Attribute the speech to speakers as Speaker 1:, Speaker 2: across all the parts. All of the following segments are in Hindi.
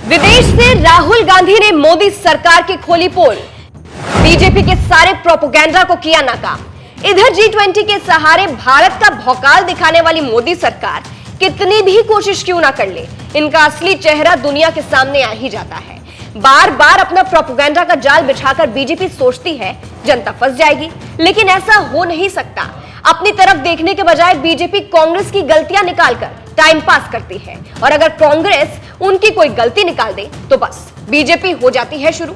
Speaker 1: विदेश से राहुल गांधी ने मोदी सरकार की खोली पोल, बीजेपी के सारे प्रोपोगेंडा को किया नाकाम। इधर G20 के सहारे भारत का भौकाल दिखाने वाली मोदी सरकार कितनी भी कोशिश क्यों ना कर ले, इनका असली चेहरा दुनिया के सामने आ ही जाता है। बार बार अपना प्रोपोगेंडा का जाल बिछाकर बीजेपी सोचती है जनता फंस जाएगी, लेकिन ऐसा हो नहीं सकता। अपनी तरफ देखने के बजाय बीजेपी कांग्रेस की गलतियां निकालकर टाइम पास करती है, और अगर कांग्रेस उनकी कोई गलती निकाल दे तो बस बीजेपी हो जाती है शुरू।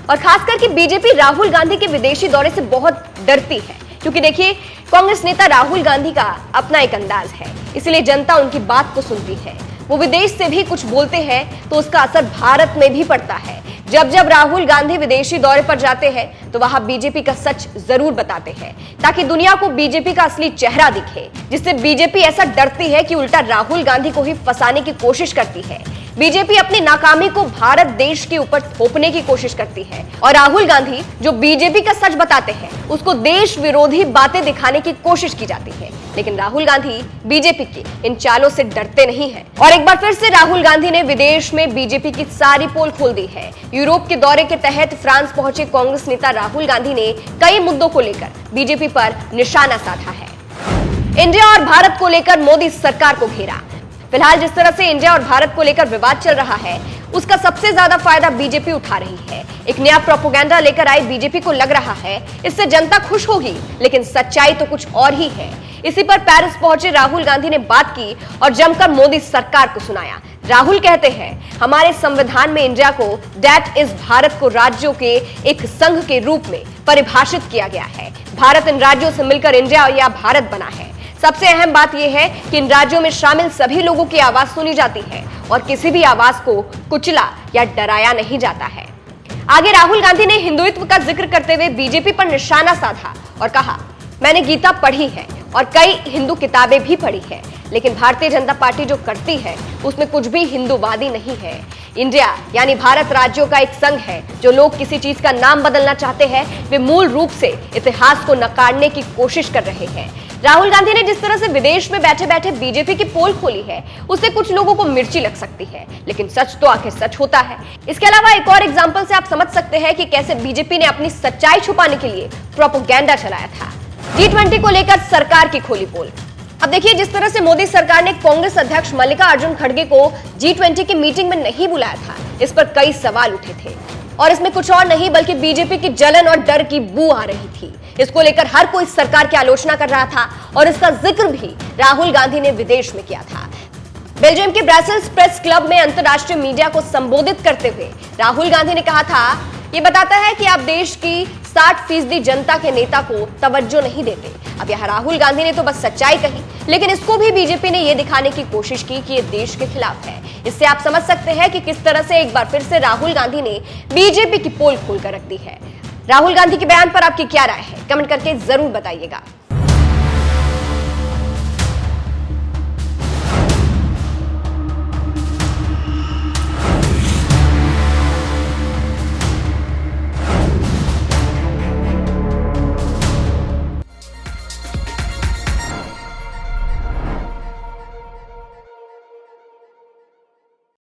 Speaker 1: और खासकर कि बीजेपी राहुल गांधी के विदेशी दौरे से बहुत डरती है, क्योंकि देखिए कांग्रेस नेता राहुल गांधी का अपना एक अंदाज है, इसलिए जनता उनकी बात को सुनती है। वो विदेश से भी कुछ बोलते हैं तो उसका असर भारत में भी पड़ता है। जब जब राहुल गांधी विदेशी दौरे पर जाते हैं तो वहां बीजेपी का सच जरूर बताते हैं, ताकि दुनिया को बीजेपी का असली चेहरा दिखे, जिससे बीजेपी ऐसा डरती है कि उल्टा राहुल गांधी को ही फंसाने की कोशिश करती है। बीजेपी अपनी नाकामी को भारत देश के ऊपर थोपने की कोशिश करती है, और राहुल गांधी जो बीजेपी का सच बताते हैं उसको देश विरोधी बातें दिखाने की कोशिश की जाती है। लेकिन राहुल गांधी बीजेपी की इन चालों से डरते नहीं हैं। और एक बार फिर से राहुल गांधी ने विदेश में बीजेपी की सारी पोल खोल दी है। यूरोप के दौरे के तहत फ्रांस पहुंचे कांग्रेस नेता राहुल गांधी ने कई मुद्दों को लेकर बीजेपी पर निशाना साधा है। इंडिया और भारत को लेकर मोदी सरकार को घेरा। फिलहाल जिस तरह से इंडिया और भारत को लेकर विवाद चल रहा है, उसका सबसे ज्यादा फायदा बीजेपी उठा रही है। एक नया प्रोपोगेंडा लेकर आई बीजेपी को लग रहा है इससे जनता खुश होगी, लेकिन सच्चाई तो कुछ और ही है। इसी पर पेरिस पहुंचे राहुल गांधी ने बात की और जमकर मोदी सरकार को सुनाया। राहुल कहते हैं, हमारे संविधान में इंडिया को दैट इज भारत को राज्यों के एक संघ के रूप में परिभाषित किया गया है। भारत इन राज्यों से मिलकर इंडिया या भारत बना है। सबसे अहम बात यह है कि इन राज्यों में शामिल सभी लोगों की आवाज सुनी जाती है और किसी भी आवाज को कुचला या डराया नहीं जाता है। आगे राहुल गांधी ने हिंदुत्व का जिक्र करते हुए बीजेपी पर निशाना साधा और कहा, मैंने गीता पढ़ी है और कई हिंदू किताबें भी पढ़ी है, लेकिन भारतीय जनता पार्टी जो करती है उसमें कुछ भी हिंदूवादी नहीं है। इंडिया यानी भारत राज्यों का एक संघ है। जो लोग किसी चीज का नाम बदलना चाहते हैं वे मूल रूप से इतिहास को नकारने की कोशिश कर रहे हैं। राहुल गांधी ने जिस तरह से विदेश में बैठे बैठे बीजेपी की पोल खोली है, उससे कुछ लोगों को मिर्ची लग सकती है, लेकिन सच तो आखिर सच होता है। इसके अलावा एक और एग्जांपल से आप समझ सकते हैं कि कैसे बीजेपी ने अपनी सच्चाई छुपाने के लिए प्रोपोगेंडा चलाया था। G20 को लेकर सरकार की खोली पोल। अब देखिए, जिस तरह से मोदी सरकार ने कांग्रेस अध्यक्ष मल्लिकार्जुन खड़गे को G20 की मीटिंग में नहीं बुलाया था, इस पर कई सवाल उठे थे, और इसमें कुछ और नहीं बल्कि बीजेपी की जलन और डर की बू आ रही थी। इसको लेकर हर कोई सरकार की आलोचना कर रहा था, और इसका जिक्र भी राहुल गांधी ने विदेश में किया था। बेल्जियम के ब्रसेल्स प्रेस क्लब में अंतर्राष्ट्रीय मीडिया को संबोधित करते हुए राहुल गांधी ने कहा था, ये बताता है कि आप देश की 60% जनता के नेता को तवज्जो नहीं देते। अब यह राहुल गांधी ने तो बस सच्चाई कही, लेकिन इसको भी बीजेपी ने यह दिखाने की कोशिश की कि ये देश के खिलाफ है। इससे आप समझ सकते हैं कि किस तरह से एक बार फिर से राहुल गांधी ने बीजेपी की पोल खोलकर रख दी है। राहुल गांधी के बयान पर आपकी क्या राय है, कमेंट करके जरूर बताइएगा।